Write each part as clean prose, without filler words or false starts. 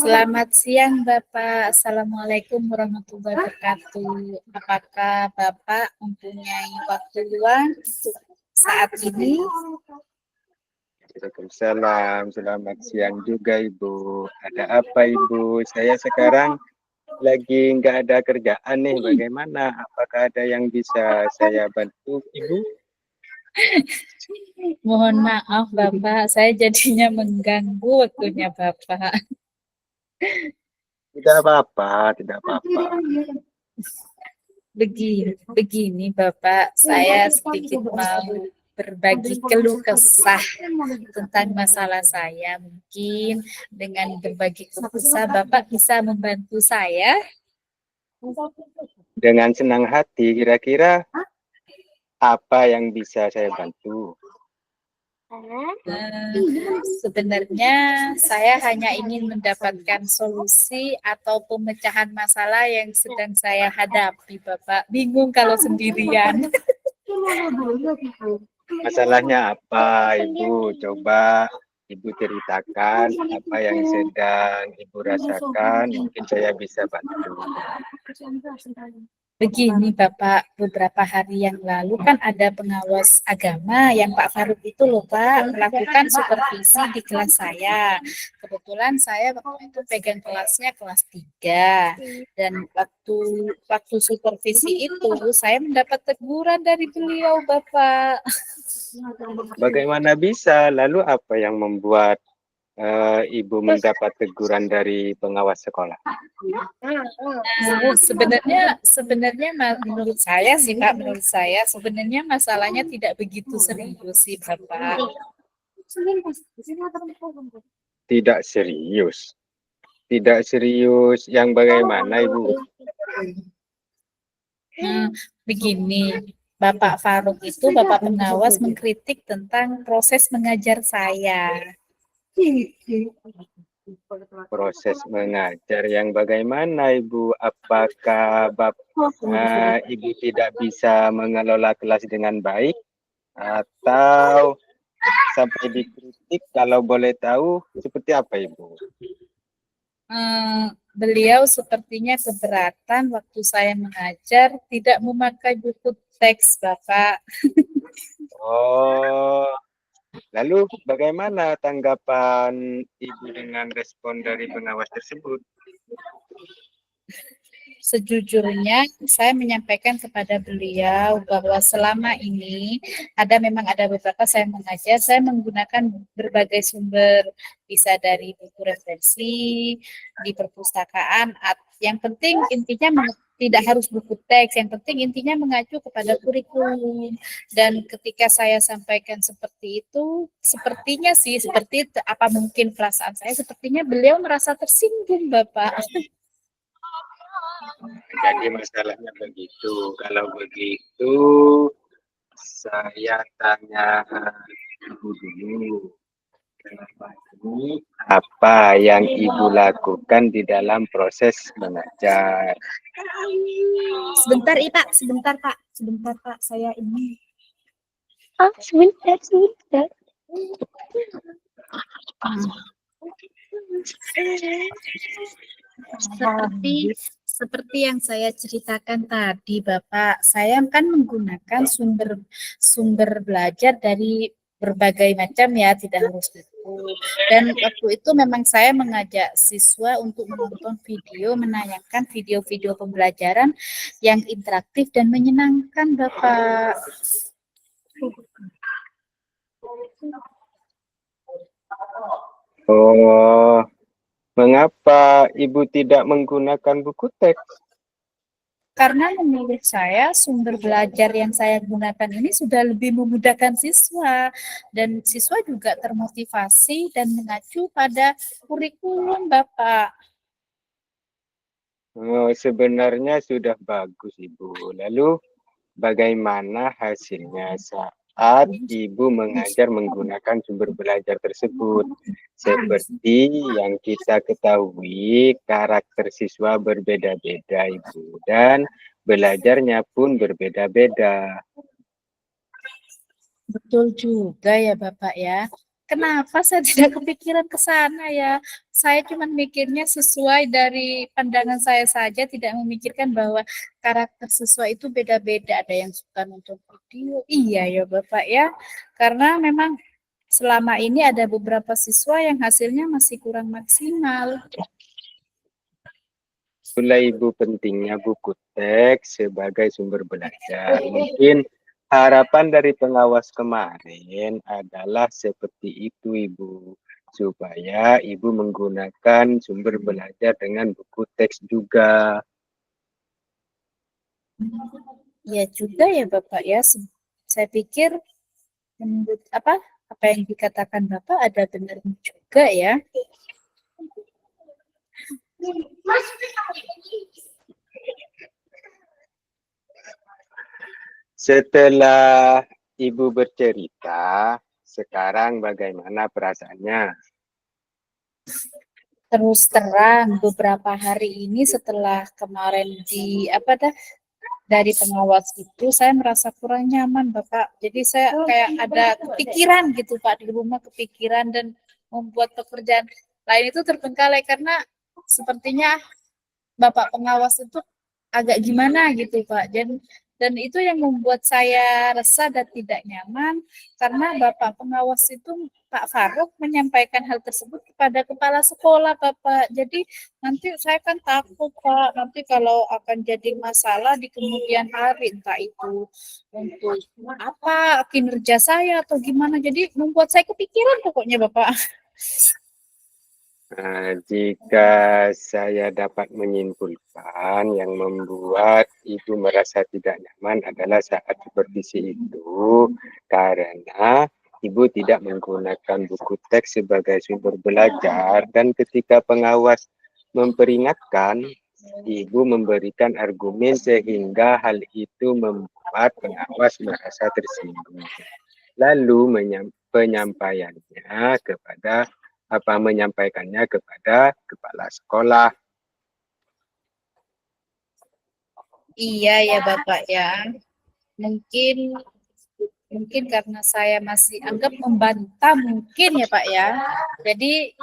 Selamat siang Bapak. Assalamualaikum warahmatullahi wabarakatuh. Apakah Bapak mempunyai waktu luang saat ini? Waalaikumsalam, selamat siang juga Ibu. Ada apa Ibu? Saya sekarang lagi nggak ada kerjaan nih, bagaimana? Apakah ada yang bisa saya bantu Ibu? Mohon maaf Bapak, saya jadinya mengganggu waktunya Bapak. Tidak apa-apa, tidak apa-apa. Begini Bapak, saya sedikit mau berbagi keluh kesah tentang masalah saya. Mungkin dengan berbagi keluh kesah Bapak bisa membantu saya. Dengan senang hati, kira-kira apa yang bisa saya bantu? Sebenarnya saya hanya ingin mendapatkan solusi atau pemecahan masalah yang sedang saya hadapi, Bapak. Bingung kalau sendirian. Masalahnya apa Ibu? Coba Ibu ceritakan apa yang sedang Ibu rasakan, mungkin saya bisa bantu. Begini Bapak, beberapa hari yang lalu kan ada pengawas agama yang Pak Faruk itu loh Pak, melakukan supervisi di kelas saya. Kebetulan saya waktu itu pegang kelasnya kelas 3. Dan waktu supervisi itu saya mendapat teguran dari beliau Bapak. Bagaimana bisa? Lalu apa yang membuat Ibu mendapat teguran dari pengawas sekolah? Sebenarnya menurut saya sih Pak, menurut saya sebenarnya masalahnya tidak begitu serius sih Bapak. Tidak serius. Tidak serius yang bagaimana Ibu? Begini, Bapak Faruk itu Bapak pengawas mengkritik tentang proses mengajar saya. Proses mengajar yang bagaimana Ibu? Apakah Ibu tidak bisa mengelola kelas dengan baik? Atau sampai dikritik, kalau boleh tahu seperti apa Ibu? Beliau sepertinya keberatan waktu saya mengajar tidak memakai buku teks Bapak. Oh, lalu bagaimana tanggapan Ibu dengan respon dari pengawas tersebut? Sejujurnya saya menyampaikan kepada beliau bahwa selama ini memang ada beberapa saya mengajar, saya menggunakan berbagai sumber, bisa dari buku referensi, di perpustakaan, yang penting intinya tidak harus buku teks, yang penting intinya mengacu kepada kurikulum. Dan ketika saya sampaikan seperti itu, sepertinya sih, apa mungkin perasaan saya, sepertinya beliau merasa tersinggung Bapak. Jadi masalahnya begitu. Kalau begitu, saya tanya Ibu dulu. Apa yang Ibu lakukan di dalam proses mengajar? Sebentar, sebentar Pak, saya ini. Sebentar. Seperti yang saya ceritakan tadi, Bapak, saya kan menggunakan sumber belajar dari berbagai macam ya, tidak harus buku. Dan waktu itu memang saya mengajak siswa untuk menonton video, menayangkan video-video pembelajaran yang interaktif dan menyenangkan, Bapak. Oh, mengapa Ibu tidak menggunakan buku teks? Karena menurut saya sumber belajar yang saya gunakan ini sudah lebih memudahkan siswa, dan siswa juga termotivasi dan mengacu pada kurikulum Bapak. Oh, sebenarnya sudah bagus Ibu. Lalu bagaimana hasilnya saat Ibu mengajar menggunakan sumber belajar tersebut? Seperti yang kita ketahui, karakter siswa berbeda-beda Ibu, dan belajarnya pun berbeda-beda. Betul juga ya Bapak ya. Kenapa saya tidak kepikiran ke sana ya? Saya cuma mikirnya sesuai dari pandangan saya saja, tidak memikirkan bahwa karakter siswa itu beda-beda. Ada yang suka nonton video. Iya ya Bapak ya. Karena memang selama ini ada beberapa siswa yang hasilnya masih kurang maksimal. Itulah Ibu pentingnya buku teks sebagai sumber belajar. Mungkin harapan dari pengawas kemarin adalah seperti itu Ibu. Supaya Ibu menggunakan sumber belajar dengan buku teks juga. Ya juga ya Bapak ya. Saya pikir menurut apa yang dikatakan Bapak ada benar juga ya. Setelah Ibu bercerita, sekarang bagaimana perasaannya? Terus terang beberapa hari ini setelah kemarin dari pengawas itu saya merasa kurang nyaman Bapak. Jadi saya kayak ada kepikiran gitu Pak di rumah, kepikiran dan membuat pekerjaan lain itu terbengkalai karena sepertinya Bapak pengawas itu agak gimana gitu Pak. Dan itu yang membuat saya resah dan tidak nyaman karena Bapak pengawas itu Pak Faruk menyampaikan hal tersebut kepada kepala sekolah Bapak. Jadi nanti saya kan takut Pak, nanti kalau akan jadi masalah di kemudian hari entah itu untuk apa kinerja saya atau gimana. Jadi membuat saya kepikiran pokoknya Bapak. Jika saya dapat menyimpulkan yang membuat Ibu merasa tidak nyaman adalah saat seperti itu karena Ibu tidak menggunakan buku teks sebagai sumber belajar dan ketika pengawas memperingatkan, Ibu memberikan argumen sehingga hal itu membuat pengawas merasa tersinggung. Lalu menyampaikannya kepada kepala sekolah. Iya ya Bapak ya. Mungkin mungkin karena saya masih anggap membantah mungkin ya Pak ya. Jadi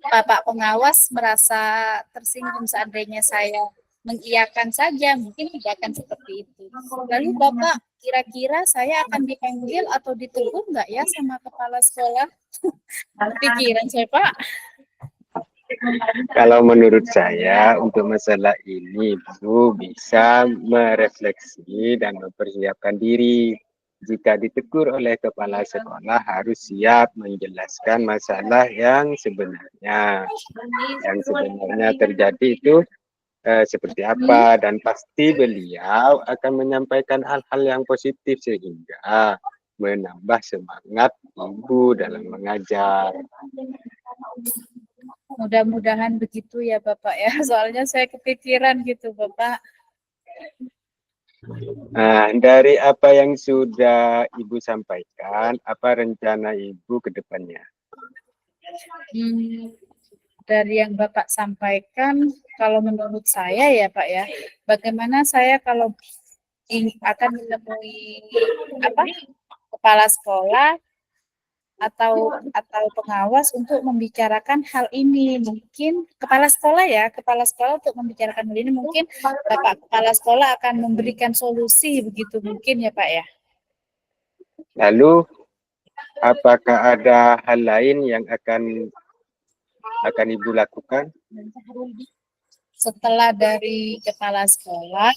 Bapak pengawas merasa tersinggung seandainya saya mengiyakan saja, mungkin tidak akan seperti itu. Lalu Bapak kira-kira saya akan dipanggil atau ditegur nggak ya sama kepala sekolah? Pikiran saya Pak. Kalau menurut saya untuk masalah ini Bu bisa merefleksi dan mempersiapkan diri. Jika ditegur oleh kepala sekolah harus siap menjelaskan masalah yang sebenarnya. Yang sebenarnya terjadi itu seperti apa dan pasti beliau akan menyampaikan hal-hal yang positif sehingga menambah semangat Ibu dalam mengajar. Mudah-mudahan begitu ya Bapak ya. Soalnya saya kepikiran gitu Bapak. Dari apa yang sudah Ibu sampaikan, apa rencana Ibu ke depannya? Dari yang Bapak sampaikan, kalau menurut saya ya Pak ya, bagaimana saya kalau akan menemui kepala sekolah atau pengawas untuk membicarakan hal ini, mungkin kepala sekolah untuk membicarakan hal ini, mungkin Bapak kepala sekolah akan memberikan solusi begitu mungkin ya Pak ya. Lalu apakah ada hal lain yang akan Ibu lakukan? Setelah dari kepala sekolah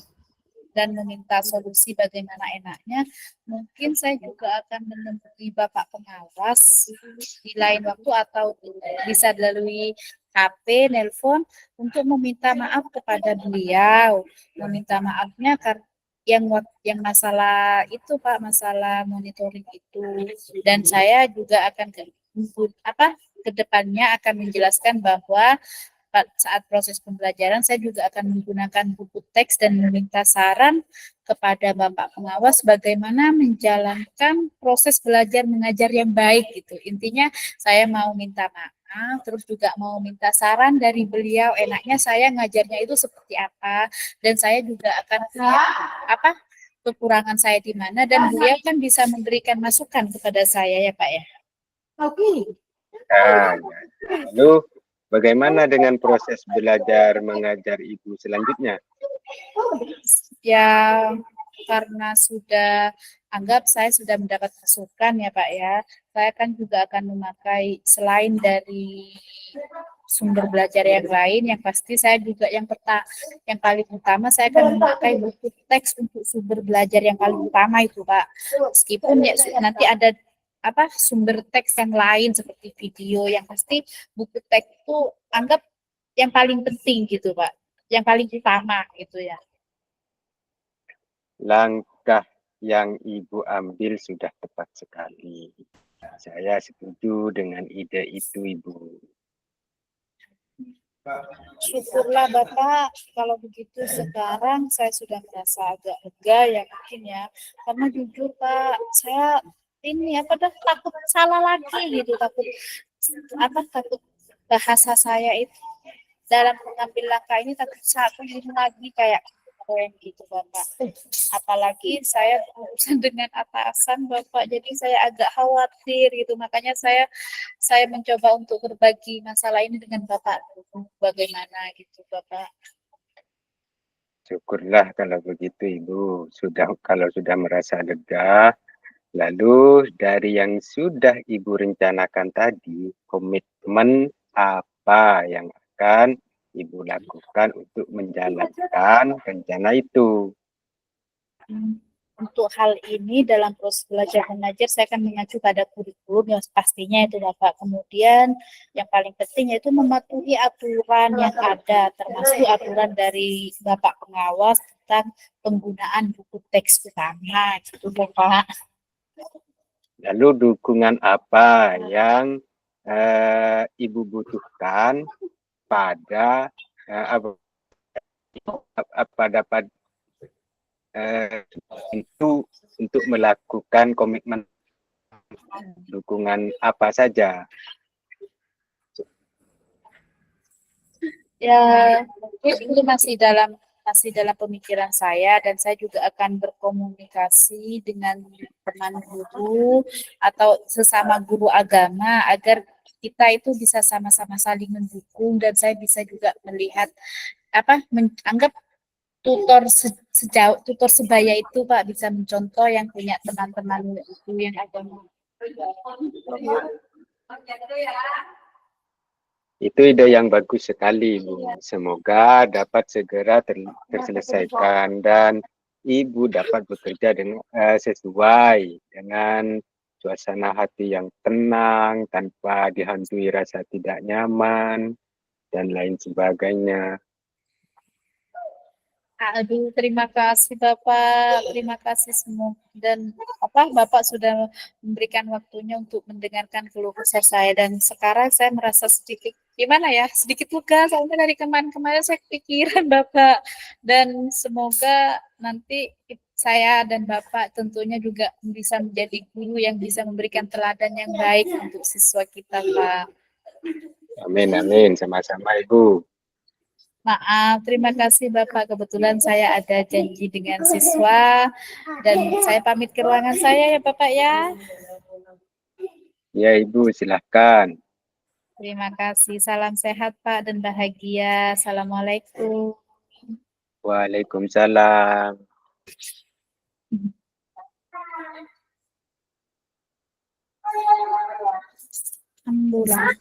dan meminta solusi bagaimana enaknya, mungkin saya juga akan menemui Bapak pengawas di lain waktu atau bisa melalui HP, nelpon untuk meminta maaf kepada beliau. Meminta maafnya karena yang masalah itu Pak, masalah monitoring itu. Dan saya juga akan ke depannya akan menjelaskan bahwa saat proses pembelajaran saya juga akan menggunakan buku teks dan meminta saran kepada Bapak pengawas bagaimana menjalankan proses belajar mengajar yang baik gitu. Intinya saya mau minta maaf, terus juga mau minta saran dari beliau enaknya saya ngajarnya itu seperti apa dan saya juga akan kekurangan saya di mana, dan beliau kan bisa memberikan masukan kepada saya ya Pak ya. Ya, ya. Lalu bagaimana dengan proses belajar mengajar Ibu selanjutnya? Ya, karena sudah anggap saya sudah mendapat masukan ya Pak ya, saya kan juga akan memakai selain dari sumber belajar yang lain, yang pasti saya juga yang paling utama saya akan memakai buku teks untuk sumber belajar yang paling utama itu Pak. Meskipun ya nanti ada apa sumber teks yang lain seperti video, yang pasti buku teks itu anggap yang paling penting gitu Pak, yang paling utama gitu ya. Langkah yang Ibu ambil sudah tepat sekali. Saya setuju dengan ide itu, Ibu. Syukurlah Bapak, kalau begitu sekarang saya sudah merasa agak lega ya mungkin ya. Karena jujur Pak, saya ini apa dah takut salah lagi gitu, takut bahasa saya itu dalam mengambil langkah ini takut satu ini lagi kayak keren gitu Bapak. Apalagi saya berurusan dengan atasan Bapak, jadi saya agak khawatir gitu. Makanya saya mencoba untuk berbagi masalah ini dengan Bapak. Bagaimana gitu Bapak? Syukurlah kalau begitu, Ibu. Kalau sudah merasa lega, lalu dari yang sudah Ibu rencanakan tadi, komitmen apa yang akan Ibu lakukan untuk menjalankan rencana itu? Untuk hal ini dalam proses belajar mengajar saya akan mengacu pada kurikulum yang pastinya itu Bapak. Kemudian yang paling penting yaitu mematuhi aturan yang ada, termasuk aturan dari Bapak pengawas tentang penggunaan buku teks utama gitu Bapak. Lalu dukungan apa yang Ibu butuhkan pada apa dapat itu untuk melakukan komitmen, dukungan apa saja? Ya, itu masih dalam pemikiran saya, dan saya juga akan berkomunikasi dengan teman guru atau sesama guru agama agar kita itu bisa sama-sama saling mendukung, dan saya bisa juga melihat anggap tutor sebaya itu Pak bisa mencontoh yang punya teman-teman itu yang agama. Itu ide yang bagus sekali, Ibu. Semoga dapat segera terselesaikan dan Ibu dapat bekerja dengan sesuai dengan suasana hati yang tenang, tanpa dihantui rasa tidak nyaman, dan lain sebagainya. Aduh, terima kasih Bapak, terima kasih semua, dan Bapak sudah memberikan waktunya untuk mendengarkan keluh kesah saya, dan sekarang saya merasa sedikit gimana ya, sedikit lega soalnya dari kemarin-kemarin saya kepikiran Bapak, dan semoga nanti saya dan Bapak tentunya juga bisa menjadi guru yang bisa memberikan teladan yang baik untuk siswa kita Pak. Amin, amin. Sama-sama, Ibu. Maaf, terima kasih Bapak. Kebetulan saya ada janji dengan siswa dan saya pamit ke ruangan saya ya Bapak ya. Ya, Ibu, silahkan. Terima kasih. Salam sehat Pak dan bahagia. Assalamualaikum. Waalaikumsalam. Alhamdulillah.